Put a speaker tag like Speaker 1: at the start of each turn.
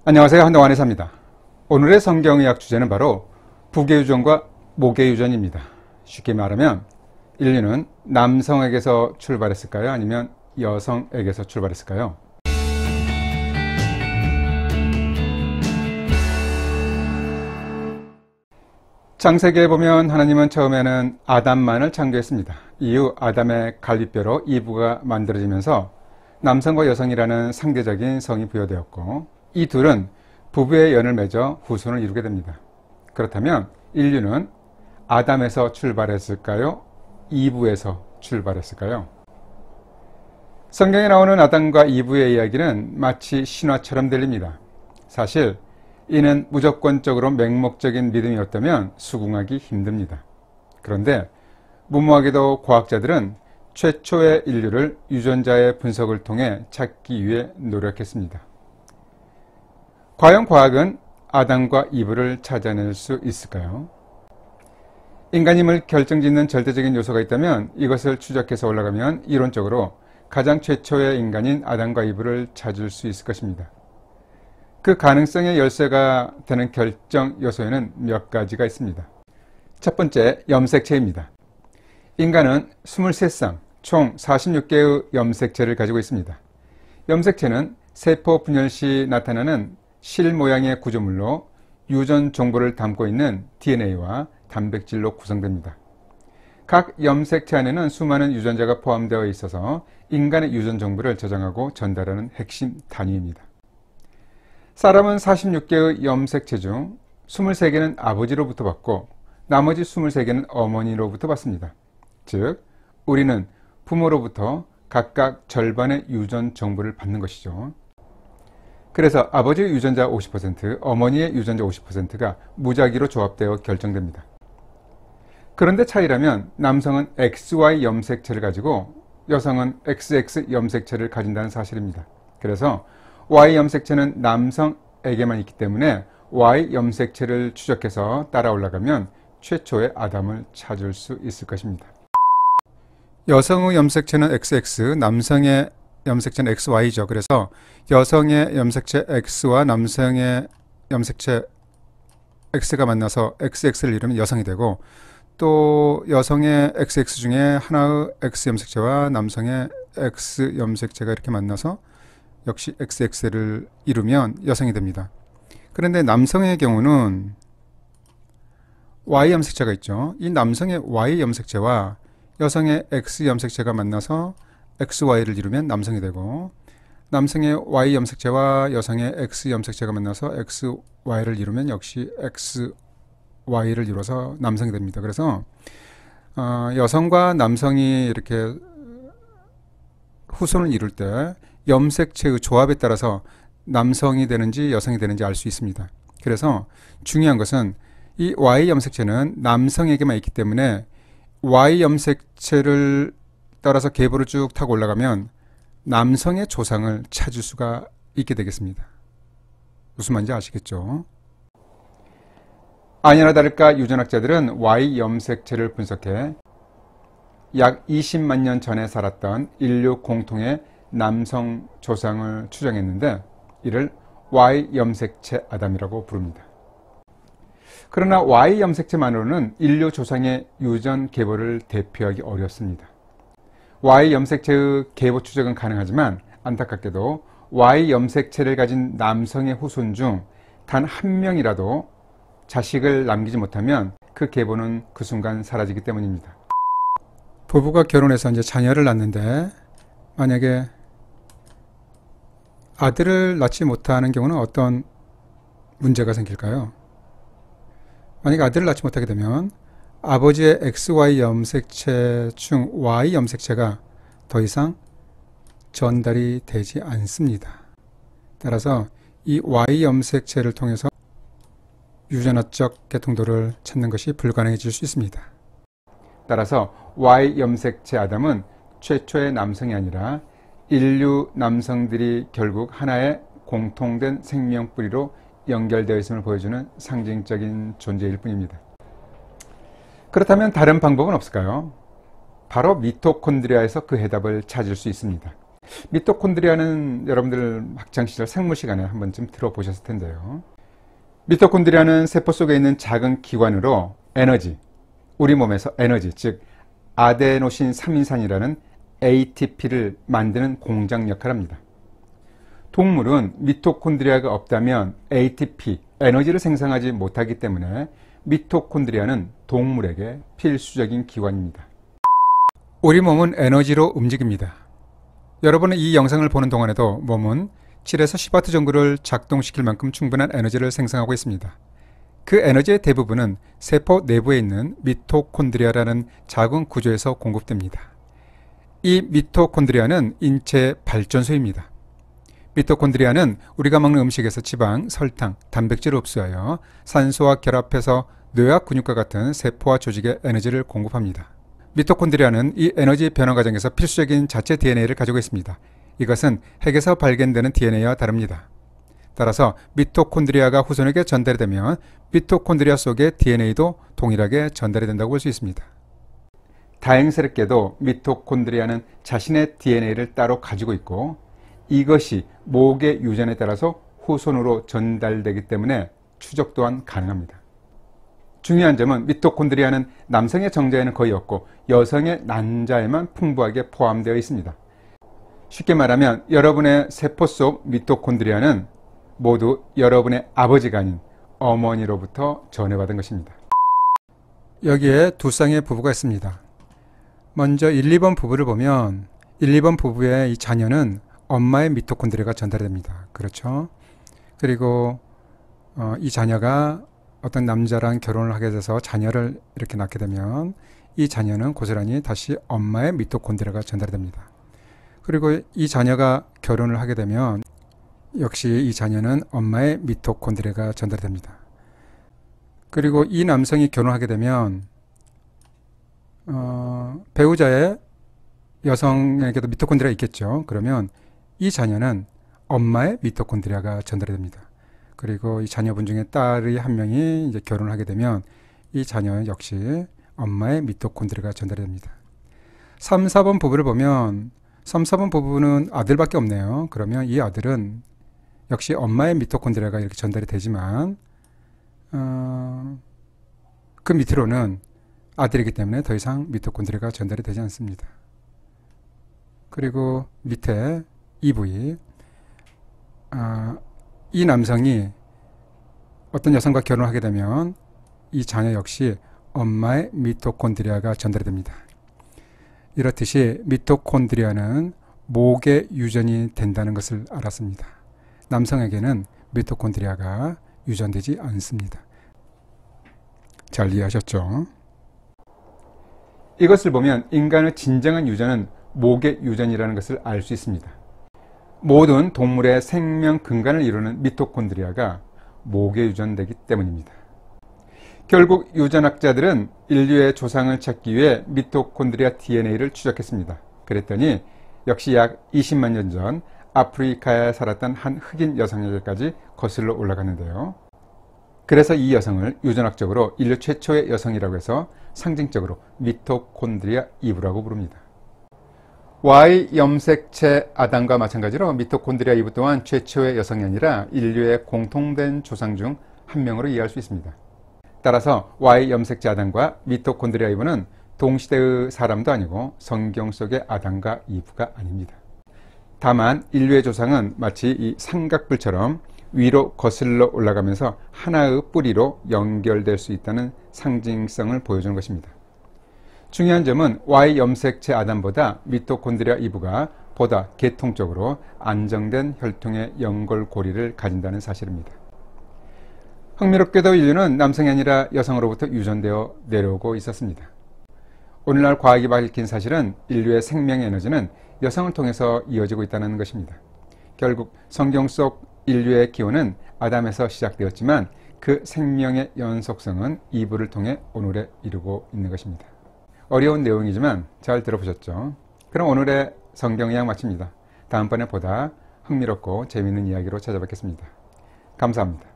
Speaker 1: 안녕하세요. 한동안 의사입니다. 오늘의 성경의학 주제는 바로 부계유전과 모계유전입니다. 쉽게 말하면 인류는 남성에게서 출발했을까요? 아니면 여성에게서 출발했을까요? 창세기에 보면 하나님은 처음에는 아담만을 창조했습니다. 이후 아담의 갈비뼈로 이브가 만들어지면서 남성과 여성이라는 상대적인 성이 부여되었고, 이 둘은 부부의 연을 맺어 후손을 이루게 됩니다. 그렇다면 인류는 아담에서 출발했을까요? 이브에서 출발했을까요? 성경에 나오는 아담과 이브의 이야기는 마치 신화처럼 들립니다. 사실 이는 무조건적으로 맹목적인 믿음이었다면 수긍하기 힘듭니다. 그런데 무모하게도 과학자들은 최초의 인류를 유전자의 분석을 통해 찾기 위해 노력했습니다. 과연 과학은 아담과 이브를 찾아낼 수 있을까요? 인간임을 결정짓는 절대적인 요소가 있다면 이것을 추적해서 올라가면 이론적으로 가장 최초의 인간인 아담과 이브를 찾을 수 있을 것입니다. 그 가능성의 열쇠가 되는 결정 요소에는 몇 가지가 있습니다. 첫 번째, 염색체입니다. 인간은 23쌍, 총 46개의 염색체를 가지고 있습니다. 염색체는 세포 분열 시 나타나는 실 모양의 구조물로 유전 정보를 담고 있는 DNA와 단백질로 구성됩니다. 각 염색체 안에는 수많은 유전자가 포함되어 있어서 인간의 유전 정보를 저장하고 전달하는 핵심 단위입니다. 사람은 46개의 염색체 중 23개는 아버지로부터 받고 나머지 23개는 어머니로부터 받습니다. 즉, 우리는 부모로부터 각각 절반의 유전 정보를 받는 것이죠. 그래서 아버지의 유전자 50%, 어머니의 유전자 50%가 무작위로 조합되어 결정됩니다. 그런데 차이라면 남성은 XY 염색체를 가지고 여성은 XX 염색체를 가진다는 사실입니다. 그래서 Y 염색체는 남성에게만 있기 때문에 Y 염색체를 추적해서 따라 올라가면 최초의 아담을 찾을 수 있을 것입니다. 여성의 염색체는 XX, 남성의 염색체는 XY죠. 그래서 여성의 염색체 X와 남성의 염색체 X가 만나서 XX를 이루면 여성이 되고, 또 여성의 XX 중에 하나의 X 염색체와 남성의 X 염색체가 이렇게 만나서 역시 XX를 이루면 여성이 됩니다. 그런데 남성의 경우는 Y 염색체가 있죠. 이 남성의 Y 염색체와 여성의 X 염색체가 만나서 XY를 이루면 남성이 되고, 남성의 Y 염색체와 여성의 X 염색체가 만나서 XY를 이루면 역시 XY를 이뤄서 남성이 됩니다. 그래서 여성과 남성이 이렇게 후손을 이룰 때 염색체의 조합에 따라서 남성이 되는지 여성이 되는지 알 수 있습니다. 그래서 중요한 것은 이 Y 염색체는 남성에게만 있기 때문에 Y 염색체를 따라서 계보를 쭉 타고 올라가면 남성의 조상을 찾을 수가 있게 되겠습니다. 무슨 말인지 아시겠죠? 아니나 다를까 유전학자들은 Y 염색체를 분석해 약 20만 년 전에 살았던 인류 공통의 남성 조상을 추정했는데 이를 Y 염색체 아담이라고 부릅니다. 그러나 Y 염색체만으로는 인류 조상의 유전 계보를 대표하기 어렵습니다. Y 염색체의 계보 추적은 가능하지만 안타깝게도 Y 염색체를 가진 남성의 후손 중 단 한 명이라도 자식을 남기지 못하면 그 계보는 그 순간 사라지기 때문입니다. 부부가 결혼해서 이제 자녀를 낳는데 만약에 아들을 낳지 못하는 경우는 어떤 문제가 생길까요? 만약에 아들을 낳지 못하게 되면 아버지의 XY 염색체 중 Y 염색체가 더 이상 전달이 되지 않습니다. 따라서 이 Y 염색체를 통해서 유전학적 계통도를 찾는 것이 불가능해질 수 있습니다. 따라서 Y 염색체 아담은 최초의 남성이 아니라 인류 남성들이 결국 하나의 공통된 생명 뿌리로 연결되어 있음을 보여주는 상징적인 존재일 뿐입니다. 그렇다면 다른 방법은 없을까요? 바로 미토콘드리아에서 그 해답을 찾을 수 있습니다. 미토콘드리아는 여러분들 학창시절 생물 시간에 한 번쯤 들어보셨을 텐데요. 미토콘드리아는 세포 속에 있는 작은 기관으로 에너지, 우리 몸에서 에너지, 즉 아데노신 3인산이라는 ATP를 만드는 공장 역할을 합니다. 동물은 미토콘드리아가 없다면 ATP, 에너지를 생성하지 못하기 때문에 미토콘드리아는 동물에게 필수적인 기관입니다. 우리 몸은 에너지로 움직입니다. 여러분은 이 영상을 보는 동안에도 몸은 7에서 10W 정도를 작동시킬 만큼 충분한 에너지를 생성하고 있습니다. 그 에너지의 대부분은 세포 내부에 있는 미토콘드리아라는 작은 구조에서 공급됩니다. 이 미토콘드리아는 인체의 발전소입니다. 미토콘드리아는 우리가 먹는 음식에서 지방, 설탕, 단백질을 흡수하여 산소와 결합해서 뇌와 근육과 같은 세포와 조직에 에너지를 공급합니다. 미토콘드리아는 이 에너지 변화 과정에서 필수적인 자체 DNA를 가지고 있습니다. 이것은 핵에서 발견되는 DNA와 다릅니다. 따라서 미토콘드리아가 후손에게 전달이 되면 미토콘드리아 속의 DNA도 동일하게 전달이 된다고 볼 수 있습니다. 다행스럽게도 미토콘드리아는 자신의 DNA를 따로 가지고 있고 이것이 목의 유전에 따라서 후손으로 전달되기 때문에 추적 또한 가능합니다. 중요한 점은 미토콘드리아는 남성의 정자에는 거의 없고 여성의 난자에만 풍부하게 포함되어 있습니다. 쉽게 말하면 여러분의 세포 속 미토콘드리아는 모두 여러분의 아버지가 아닌 어머니로부터 전해받은 것입니다. 여기에 두 쌍의 부부가 있습니다. 먼저 1, 2번 부부를 보면 1, 2번 부부의 이 자녀는 엄마의 미토콘드리아가 전달됩니다. 그렇죠? 그리고 이 자녀가 어떤 남자랑 결혼을 하게 돼서 자녀를 이렇게 낳게 되면 이 자녀는 고스란히 다시 엄마의 미토콘드리아가 전달됩니다. 그리고 이 자녀가 결혼을 하게 되면 역시 이 자녀는 엄마의 미토콘드리아가 전달됩니다. 그리고 이 남성이 결혼하게 되면 배우자의 여성에게도 미토콘드리아가 있겠죠. 그러면 이 자녀는 엄마의 미토콘드리아가 전달이 됩니다. 그리고 이 자녀분 중에 딸이 한 명이 이제 결혼을 하게 되면 이 자녀 역시 엄마의 미토콘드리아가 전달이 됩니다. 3, 4번 부부를 보면 3, 4번 부부는 아들밖에 없네요. 그러면 이 아들은 역시 엄마의 미토콘드리아가 이렇게 전달이 되지만 그 밑으로는 아들이기 때문에 더 이상 미토콘드리아가 전달이 되지 않습니다. 그리고 밑에 EV 이 남성이 어떤 여성과 결혼을 하게 되면 이 자녀 역시 엄마의 미토콘드리아가 전달이 됩니다. 이렇듯이 미토콘드리아는 목의 유전이 된다는 것을 알았습니다. 남성에게는 미토콘드리아가 유전되지 않습니다. 잘 이해하셨죠? 이것을 보면 인간의 진정한 유전은 목의 유전이라는 것을 알 수 있습니다. 모든 동물의 생명 근간을 이루는 미토콘드리아가 목에 유전되기 때문입니다. 결국 유전학자들은 인류의 조상을 찾기 위해 미토콘드리아 DNA를 추적했습니다. 그랬더니 역시 약 20만 년 전 아프리카에 살았던 한 흑인 여성에게까지 거슬러 올라갔는데요. 그래서 이 여성을 유전학적으로 인류 최초의 여성이라고 해서 상징적으로 미토콘드리아 이브라고 부릅니다. Y 염색체 아담과 마찬가지로 미토콘드리아 이브 또한 최초의 여성이 아니라 인류의 공통된 조상 중 한 명으로 이해할 수 있습니다. 따라서 Y 염색체 아담과 미토콘드리아 이브는 동시대의 사람도 아니고 성경 속의 아담과 이브가 아닙니다. 다만 인류의 조상은 마치 이 삼각불처럼 위로 거슬러 올라가면서 하나의 뿌리로 연결될 수 있다는 상징성을 보여주는 것입니다. 중요한 점은 Y 염색체 아담보다 미토콘드리아 이브가 보다 계통적으로 안정된 혈통의 연골고리를 가진다는 사실입니다. 흥미롭게도 인류는 남성이 아니라 여성으로부터 유전되어 내려오고 있었습니다. 오늘날 과학이 밝힌 사실은 인류의 생명 에너지는 여성을 통해서 이어지고 있다는 것입니다. 결국 성경 속 인류의 기원은 아담에서 시작되었지만 그 생명의 연속성은 이브를 통해 오늘에 이루고 있는 것입니다. 어려운 내용이지만 잘 들어보셨죠? 그럼 오늘의 성경 이야기 마칩니다. 다음번에 보다 흥미롭고 재미있는 이야기로 찾아뵙겠습니다. 감사합니다.